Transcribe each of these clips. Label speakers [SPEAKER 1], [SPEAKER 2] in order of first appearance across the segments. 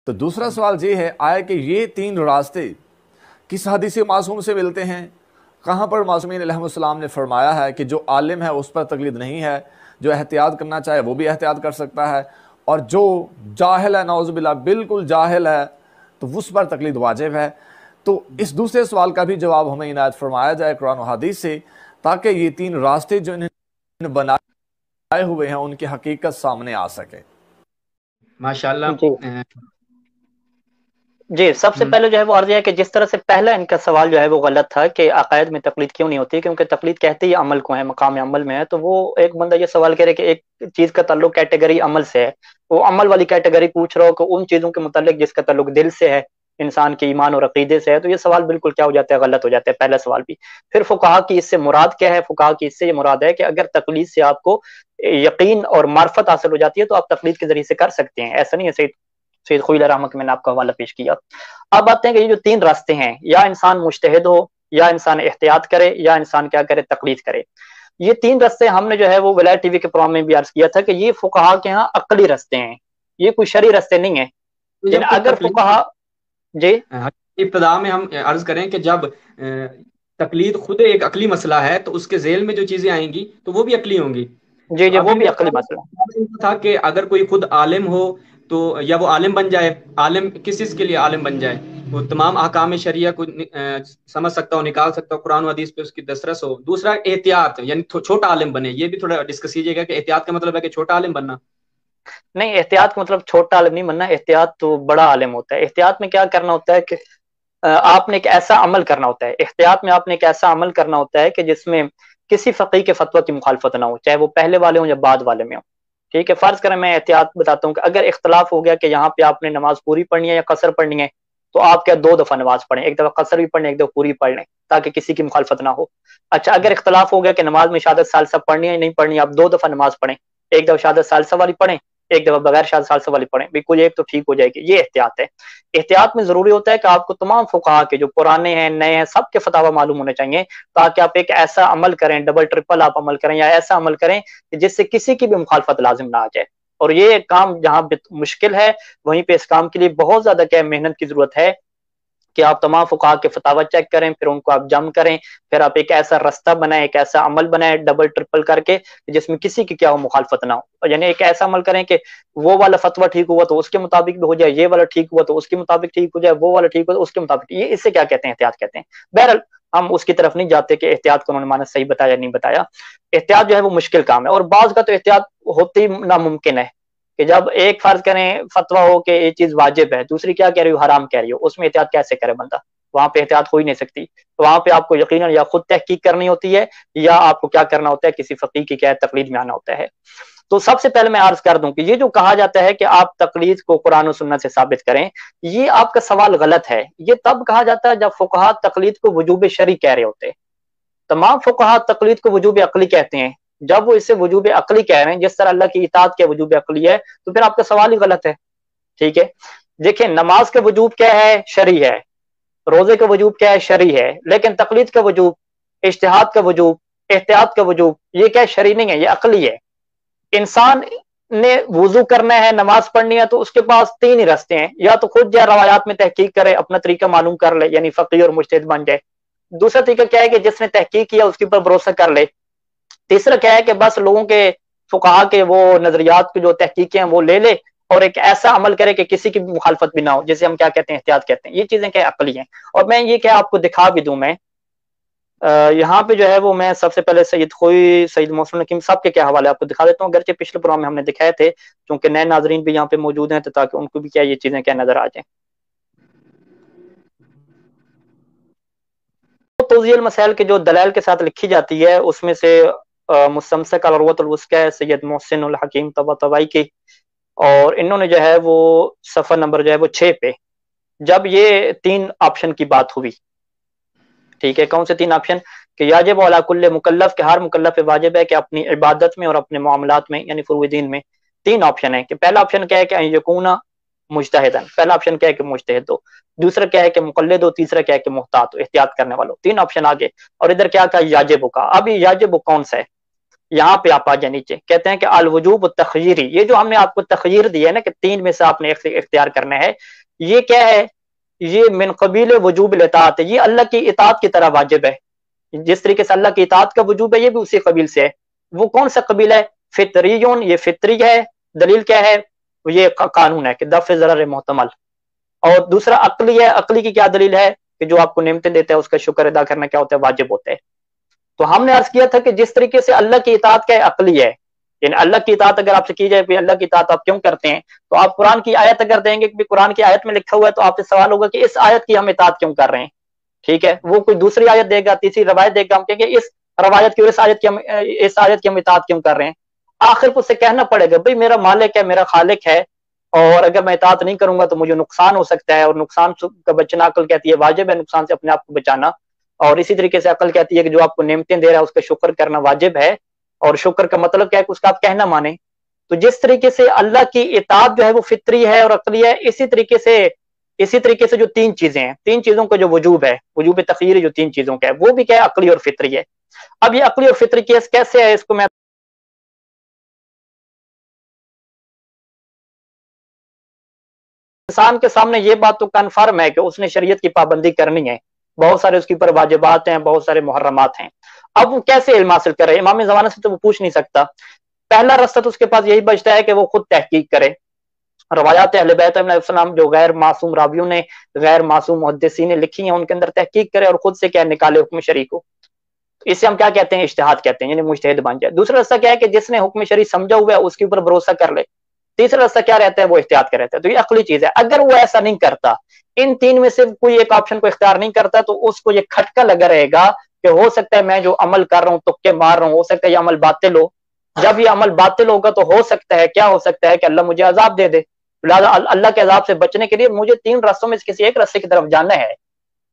[SPEAKER 1] تو دوسرا سوال یہ ہے آیا کہ یہ تین راستے کس حدیث معصوم سے ملتے ہیں؟ کہاں پر معصومین علیہ السلام نے فرمایا ہے کہ جو عالم ہے اس پر تقلید نہیں ہے، جو احتیاط کرنا چاہے وہ بھی احتیاط کر سکتا ہے، اور جو جاہل ہے نعوذ باللہ بالکل جاہل ہے تو اس پر تقلید واجب ہے؟ تو اس دوسرے سوال کا بھی جواب ہمیں عنایت فرمایا جائے قرآن و حدیث سے، تاکہ یہ تین راستے جو انہوں نے بنائے ہوئے ہیں ان کی حقیقت سامنے آ سکے۔
[SPEAKER 2] ماشاءاللہ۔
[SPEAKER 3] جی جی، سب سے پہلے جو ہے وہ عرض ہے کہ جس طرح سے پہلا ان کا سوال جو ہے وہ غلط تھا کہ عقائد میں تقلید کیوں نہیں ہوتی، کیونکہ تقلید کہتے ہی عمل کو ہے، مقام عمل میں ہے۔ تو وہ ایک بندہ یہ سوال کرے کہ ایک چیز کا تعلق کیٹیگری عمل سے ہے، وہ عمل والی کیٹیگری پوچھ رہا ہو کہ ان چیزوں کے متعلق جس کا تعلق دل سے ہے، انسان کے ایمان اور عقیدے سے ہے، تو یہ سوال بالکل کیا ہو جاتا ہے، غلط ہو جاتا ہے پہلا سوال بھی۔ پھر فقہا کی اس سے مراد کیا ہے؟ فقہا کی اس سے یہ مراد ہے کہ اگر تقلید سے آپ کو یقین اور معرفت حاصل ہو جاتی ہے تو آپ تقلید کے ذریعے سے کر سکتے ہیں، ایسا نہیں ہے۔ سید خوئی علیہ رحمہ میں نے آپ کا حوالہ پیش کیا۔ اب آتے ہیں کہ یہ جو تین راستے ہیں، یا انسان مجتہد ہو، یا انسان احتیاط کرے، یا انسان کیا کرے، تقلید کرے۔ یہ تین راستے ہم نے جو ہے وہ ولایت ٹی وی کے پروگرام میں بھی عرض کیا تھا کہ یہ فقہا کے ہاں عقلی راستے ہیں، یہ کوئی شرعی راستے نہیں ہیں۔ یعنی اگر فقہا جی
[SPEAKER 2] ابتدا میں ہم عرض کریں کہ جب تقلید خود ایک عقلی مسئلہ ہے تو اس کے ذیل میں جو چیزیں آئیں گی تو وہ بھی عقلی ہوں گی۔
[SPEAKER 3] جی جی، وہ بھی عقلی مسئلہ
[SPEAKER 2] تھا کہ اگر کوئی خود عالم ہو تو یا وہ عالم بن جائے، عالم کس چیز کے لیے عالم بن جائے؟ وہ تمام احکام شریعہ کو سمجھ سکتا ہو، نکال سکتا ہو، قرآن و حدیث پہ اس کی دسترس ہو۔ دوسرا احتیاط، یعنی چھوٹا عالم بنے۔ یہ بھی تھوڑا ڈسکس کیجیے گا کہ احتیاط کا مطلب ہے کہ چھوٹا عالم بننا؟
[SPEAKER 3] نہیں، احتیاط کا مطلب چھوٹا عالم نہیں بننا، احتیاط تو بڑا عالم ہوتا ہے۔ احتیاط میں کیا کرنا ہوتا ہے کہ آپ نے ایک ایسا عمل کرنا ہوتا ہے، احتیاط میں آپ نے ایک ایسا عمل کرنا ہوتا ہے کہ جس میں کسی فقیہ کے فتویٰ کی مخالفت نہ ہو، چاہے وہ پہلے والے ہوں یا بعد والے میں ہوں۔ ٹھیک ہے، فرض کریں میں احتیاط بتاتا ہوں کہ اگر اختلاف ہو گیا کہ یہاں پہ آپ نے نماز پوری پڑھنی ہے یا قصر پڑھنی ہے، تو آپ کیا 2 دفعہ نماز پڑھیں، ایک دفعہ قصر بھی پڑھیں، ایک دفعہ پوری پڑھ لیں، تاکہ کسی کی مخالفت نہ ہو۔ اچھا، اگر اختلاف ہو گیا کہ نماز میں شہادت ثالثہ پڑھنی ہے یا نہیں پڑھنی، آپ 2 دفعہ نماز پڑھیں، ایک دفعہ شہادت ثالثہ والی پڑھیں، ایک دفعہ بغیر شہادت ثالثہ والی پڑھیں، بالکل ایک تو ٹھیک ہو جائے گی۔ یہ احتیاط ہے۔ احتیاط میں ضروری ہوتا ہے کہ آپ کو تمام فقہا کے جو پرانے ہیں نئے ہیں سب کے فتاوی معلوم ہونے چاہیے، تاکہ آپ ایک ایسا عمل کریں، ڈبل ٹرپل آپ عمل کریں، یا ایسا عمل کریں کہ جس سے کسی کی بھی مخالفت لازم نہ آ جائے۔ اور یہ کام جہاں مشکل ہے وہیں پہ اس کام کے لیے بہت زیادہ کیا محنت کی ضرورت ہے کہ آپ تمام فقہا کے فتاوی چیک کریں، پھر ان کو آپ جمع کریں، پھر آپ ایک ایسا رستہ بنائیں، ایک ایسا عمل بنائیں ڈبل ٹرپل کر کے جس میں کسی کی کیا ہو، مخالفت نہ ہو۔ یعنی ایک ایسا عمل کریں کہ وہ والا فتویٰ ٹھیک ہوا تو اس کے مطابق بھی ہو جائے، یہ والا ٹھیک ہوا تو اس کے مطابق ٹھیک ہو جائے، وہ والا ٹھیک ہوا تو اس کے مطابق۔ یہ اس سے کیا کہتے ہیں، احتیاط کہتے ہیں۔ بہرحال ہم اس کی طرف نہیں جاتے کہ احتیاط کو انہوں نے معنی صحیح بتایا یا نہیں بتایا۔ احتیاط جو ہے وہ مشکل کام ہے، اور بعض کا تو احتیاط ہوتی ناممکن ہے کہ جب ایک فرض کریں فتویٰ ہو کہ یہ چیز واجب ہے، دوسری کیا کہہ رہی ہو، حرام کہہ رہی ہو، اس میں احتیاط کیسے کرے بندہ؟ وہاں پہ احتیاط ہو ہی نہیں سکتی۔ تو وہاں پہ آپ کو یقیناً یا خود تحقیق کرنی ہوتی ہے، یا آپ کو کیا کرنا ہوتا ہے، کسی فقیہ کی کیا تقلید میں آنا ہوتا ہے۔ تو سب سے پہلے میں عرض کر دوں کہ یہ جو کہا جاتا ہے کہ آپ تقلید کو قرآن و سنت سے ثابت کریں، یہ آپ کا سوال غلط ہے۔ یہ تب کہا جاتا ہے جب فقہا تقلید کو وجوب شرعی کہہ رہے ہوتے ہیں۔ تمام فقہا تقلید کو وجوب عقلی کہتے ہیں۔ جب وہ اسے وجوب عقلی کہہ رہے ہیں، جس طرح اللہ کی اطاعت کے وجوب عقلی ہے، تو پھر آپ کا سوال ہی غلط ہے۔ ٹھیک ہے، دیکھیں نماز کا وجوب کیا ہے، شرعی ہے، روزے کا وجوب کیا ہے، شرعی ہے، لیکن تقلید کا وجوب، اجتہاد کا وجوب، احتیاط کا وجوب، یہ کیا شرعی نہیں ہے، یہ عقلی ہے۔ انسان نے وضو کرنا ہے، نماز پڑھنی ہے، تو اس کے پاس 3 ہی راستے ہیں، یا تو خود جائے روایات میں تحقیق کرے، اپنا طریقہ معلوم کر لے، یعنی فقیہ اور مجتہد بن جائے۔ دوسرا طریقہ کیا ہے کہ جس نے تحقیق کیا اس کے اوپر بھروسہ کر لے۔ تیسرا کیا ہے کہ بس لوگوں کے فقہا کے وہ نظریات کی جو تحقیق ہیں وہ لے لے، اور ایک ایسا عمل کرے کہ کسی کی بھی مخالفت بھی نہ ہو، جسے ہم کیا کہتے ہیں، احتیاط کہتے ہیں۔ یہ چیزیں کیا عقلی ہیں۔ اور میں یہ کیا آپ کو دکھا بھی دوں، میں یہاں پہ جو ہے وہ میں سب سے پہلے سید خوئی، سید محسن حکیم سب کے کیا حوالے آپ کو دکھا دیتا ہوں، اگرچہ پچھلے پروگرام میں ہم نے دکھائے تھے، کیونکہ نئے ناظرین بھی یہاں پہ موجود ہیں تو تاکہ ان کو بھی کیا یہ چیزیں کیا نظر آ جائیں۔ توضیح المسائل کے جو دلائل کے ساتھ لکھی جاتی ہے، اس میں سے مستمسک العروۃ الوثقی ہے سید محسن الحکیم طباطبائی کی، اور انہوں نے جو ہے وہ صفحہ نمبر جو ہے وہ 6 پہ جب یہ 3 آپشن کی بات ہوئی، ٹھیک ہے، کون سے 3 آپشن، کہ یاجب علی کل مکلف، کہ ہر مکلف پہ واجب ہے کہ اپنی عبادت میں اور اپنے معاملات میں، یعنی فروع دین میں 3 آپشن ہیں، کہ پہلا آپشن کیا ہے کہ یکون مجتہدن، پہلا آپشن کیا ہے کہ مجتہد ہو، دوسرا کیا ہے کہ مقلد ہو، تیسرا کیا ہے کہ محتاط ہو، احتیاط کرنے والوں، 3 آپشن آگے، اور ادھر کیا کہا، یاجب کا۔ اب یہ یاجب کون سا ہے؟ यहाँ पे आप आ जाए नीचे, कहते हैं कि अल वजूब तखयीरी, ये जो हमने आपको तखयीर दिया है ना कि 3 में से आपने इख्तियार करना है, ये क्या है, ये मिन कबील वजूब इताअत है, ये अल्लाह की इताअत की तरह वाजिब है। जिस तरीके से अल्लाह की इताअत का वजूब है, ये भी उसी कबील से है। वो कौन सा कबील है? फितरियुन, ये फितरी है। दलील क्या है? ये कानून है कि दफ़ ज़रर मुहतमल। और दूसरा अक्ली है, अक्ली की क्या दलील है कि जो आपको नेमतें देता है उसका शुक्र अदा करना क्या होता है? वाजिब होता है। तो हमने अर्ज किया था कि जिस तरीके से अल्लाह की इताअत क्या है? अक्ली है। यानी अल्लाह की इताअत अगर आपसे की जाए, अल्लाह की इताअत आप क्यों करते हैं, तो आप कुरान की आयत अगर देंगे कि कुरान की आयत में लिखा हुआ है, तो आपसे सवाल होगा कि इस आयत की हम इताअत क्यों कर रहे हैं। ठीक है, वो कोई दूसरी आयत देगा, तीसरी रवायत देगा, हम कहेंगे इस रवायत की और इस आयत की हम इताअत क्यों कर रहे हैं। आखिर को उससे कहना पड़ेगा भाई मेरा मालिक है, मेरा खालिक है, और अगर मैं इताअत नहीं करूंगा तो मुझे नुकसान हो सकता है, और नुकसान का बचना अक्ल कहती है वाजिब है नुकसान से अपने आप को बचाना। और इसी तरीके से अक्ल कहती है कि जो आपको नेमतें दे रहा है उसका शुक्र करना वाजिब है, और शुक्र का मतलब क्या है कि उसका आप कहना माने। तो जिस तरीके से अल्लाह की इताअत जो है वो फितरी है और अक्ली है, इसी तरीके से जो 3 चीजें हैं, 3 चीजों का जो वजूब है, वजूब तखयीर जो 3 चीजों का है, वो भी क्या है? अक्ली और फितरी है। अब ये अक्ली और फितरी केस कैसे है, इसको मैं इंसान के सामने ये बात तो कन्फर्म है कि उसने शरीयत की पाबंदी करनी है, बहुत सारे उसके ऊपर वाजिबात हैं, बहुत सारे मुहर्रमात हैं। अब वो कैसे इल्म हासिल करे? इमाम ज़माना से तो वो पूछ नहीं सकता। पहला रास्ता तो उसके पास यही बचता है कि वो खुद तहकीक करे। रवायात अहले बैत अलैहिस्सलाम जो गैर मासूम रावियों ने, गैर मासूम मुहद्दिसीन ने लिखी हैं, उनके अंदर तहकीक करे और खुद से क्या निकाले हुक्म शरी को। इसे हम क्या कहते हैं? इज्तिहाद कहते हैं, यानी मुज्तहिद बन जाए। दूसरा रास्ता क्या है कि जिसने हुक्म शरी समझा हुआ है उसके ऊपर भरोसा कर ले। तीसरा रास्ता क्या रहता है? वो इख्तियार का रहता है। तो ये अक्ली चीज है। अगर वो ऐसा नहीं करता, इन 3 में से कोई एक ऑप्शन को इख्तियार नहीं करता, तो उसको ये खटका लगा रहेगा कि हो सकता है मैं जो अमल कर रहा हूँ, तुक्के मार रहा हूँ, हो सकता है ये अमल बातिल हो। जब ये अमल बातिल होगा तो हो सकता है, क्या हो सकता है कि अल्लाह मुझे अजाब दे दे। लिहाजा अल्लाह के अजाब से बचने के लिए मुझे 3 रास्तों में से किसी एक रास्ते की तरफ जाना है।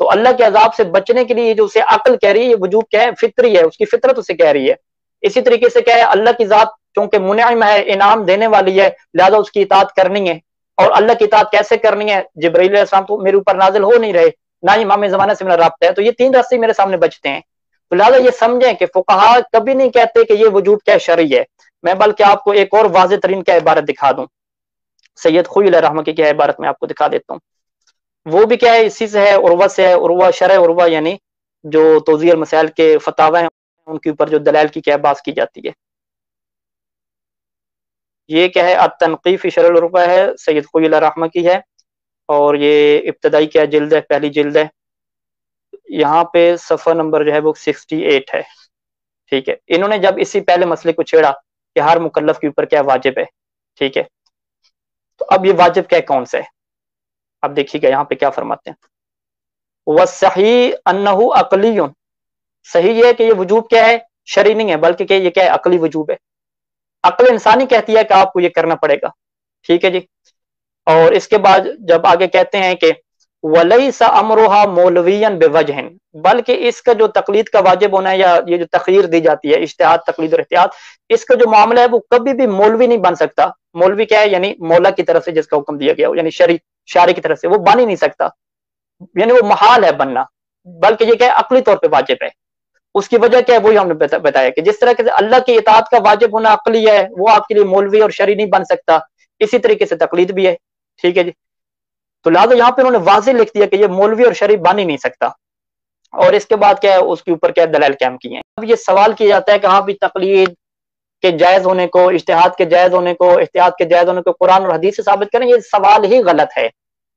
[SPEAKER 3] तो अल्लाह के अजाब से बचने के लिए जो उसे अक्ल कह रही है, ये वजूब क्या है? फितरी है, उसकी फितरत उसे कह रही है। इसी तरीके से क्या है? अल्लाह की जात क्योंकि मुनइम है, इनाम देने वाली है, लिहाजा उसकी इताअत करनी है। और अल्लाह की इताअत कैसे करनी है? जिब्रील अलैहिस्सलाम तो मेरे ऊपर नाजिल हो नहीं रहे, ना ही इमाम ज़माना से मेरा राब्ता है। तो ये 3 रास्ते मेरे सामने बचते हैं। तो लिहाजा ये समझें कि फुक़हा कभी नहीं कहते कि ये वजूब क्या शरई है। मैं बल्कि आपको एक और वाज़ेह तरीन क्या इबारत दिखा दूं, सैयद खुई अलैहिर्रहमह की क्या इबारत मैं आपको दिखा देता हूँ। वो भी क्या है? इसी से है, उर्वा से है। उर्वा शरह उर्वा यानी जो तौज़ीह मसाइल के फतावा हैं उनके ऊपर जो दलाइल की क्या बात की जाती है। ये क्या है? अत-तनक़ीह फ़ी शरह उर्वा है, सैयद खुई अलैहिर्रहमह की है, और ये इब्तदाई क्या जिल्द है, पहली जिल्द है। यहाँ पे सफ़ा नंबर जो है वो 68 है। ठीक है, इन्होंने जब इसी पहले मसले को छेड़ा कि हर मुकल्लफ के ऊपर क्या वाजिब है, ठीक है, तो अब ये वाजिब क्या कौन सा है? अब देखिएगा यहाँ पे क्या फरमाते हैं, वस्सही अन्नहु अक़लियुन, सही ये है कि ये वजूब क्या है? शरई नहीं है, बल्कि क्या ये क्या है? अक़ली वजूब है। अक्ल इंसानी कहती है कि आपको ये करना पड़ेगा। ठीक है जी। और इसके बाद जब आगे कहते हैं कि वलैसा अमरुहा मौलवियन बेवजहिन, बल्कि इसका जो तकलीद का वाजिब होना है, या ये जो तखयीर दी जाती है, इज्तिहाद, तकलीद और इख्तियार, इसका जो मामला है वो कभी भी मौलवी नहीं बन सकता। मौलवी क्या है? यानी मौला की तरफ से जिसका हुक्म दिया गया हो, यानी शारी की तरफ से, वो बन ही नहीं सकता, यानी वो महाल है बनना। बल्कि ये क्या है? अकली तौर पर वाजिब है। उसकी वजह क्या है? वही हमने बताया कि जिस तरह के अल्लाह की इताअत का वाजिब होना अकली है, वो आपके लिए मौलवी और शरी नहीं बन सकता, इसी तरीके से तकलीद भी है। ठीक है जी। तो लिहाजा यहाँ पे उन्होंने वाज़ेह लिख दिया कि ये मौलवी और शरी बन ही नहीं सकता। और इसके बाद क्या है? उसके ऊपर क्या दलाइल कायम किए हैं। अब ये सवाल किया जाता है कि हाँ भी तकलीद के जायज होने को, इज्तिहाद के जायज होने को, इख्तियार के जायज होने को कुरान और हदीस से साबित करें। ये सवाल ही गलत है,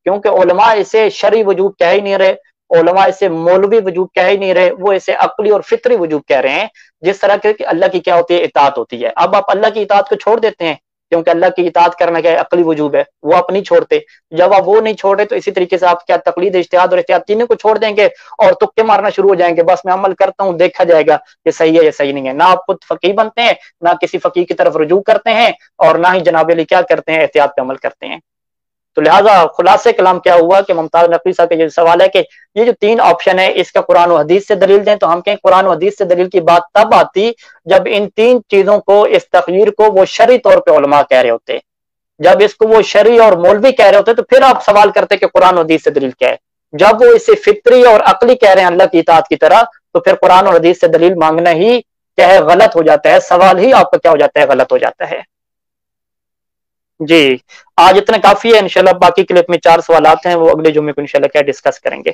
[SPEAKER 3] क्योंकि उलमा इसे शरी वजूब कह ही नहीं रहे, उलमा इसे मौलवी वजूब कह ही नहीं रहे, वो इसे अक्ली और फितरी वजूब कह रहे हैं। जिस तरह के अल्लाह की क्या होती है? इताअत होती है। अब आप अल्लाह की इताअत को छोड़ देते हैं, क्योंकि अल्लाह की इताअत करना क्या है? अक्ली वजूब है, वो आप नहीं छोड़ते। जब आप वो नहीं छोड़े तो इसी तरीके से आप क्या तकलीद, इज्तिहाद और इख्तियार तीनों को छोड़ देंगे और तुक्के मारना शुरू हो जाएंगे। बस मैं अमल करता हूँ, देखा जाएगा ये सही है, ये सही नहीं है। ना आप खुद फकीह बनते हैं, ना किसी फकीह की तरफ रुजू करते हैं, और ना ही जनाब अली क्या करते हैं? एहतियात पे अमल करते हैं। तो लिहाजा खुलासे कलाम क्या हुआ कि मुमताज नकवी साहब का ये सवाल है कि ये जो 3 ऑप्शन है, इसका कुरान और हदीस से दलील दें। तो हम कहें कुरान और हदीस से दलील की बात तब आती जब इन 3 चीजों को, इस तखयीर को वो शरई तौर पे उलमा कह रहे होते। जब इसको वो शरई और मौलवी कह रहे होते तो फिर आप सवाल करते कि कुरान और हदीस से दलील क्या है। जब वो इसे फितरी और अकली कह रहे हैं अल्लाह की इताअत की तरह, तो फिर कुरान और हदीस से दलील मांगना ही کیا ہے غلط ہو جاتا ہے، سوال ہی آپ کا کیا ہو جاتا ہے غلط ہو جاتا ہے۔ جی آج اتنا کافی ہے، انشاءاللہ باقی کلپ میں 4 سوالات ہیں، وہ اگلے جمعے کو انشاءاللہ کیا ڈسکس کریں گے۔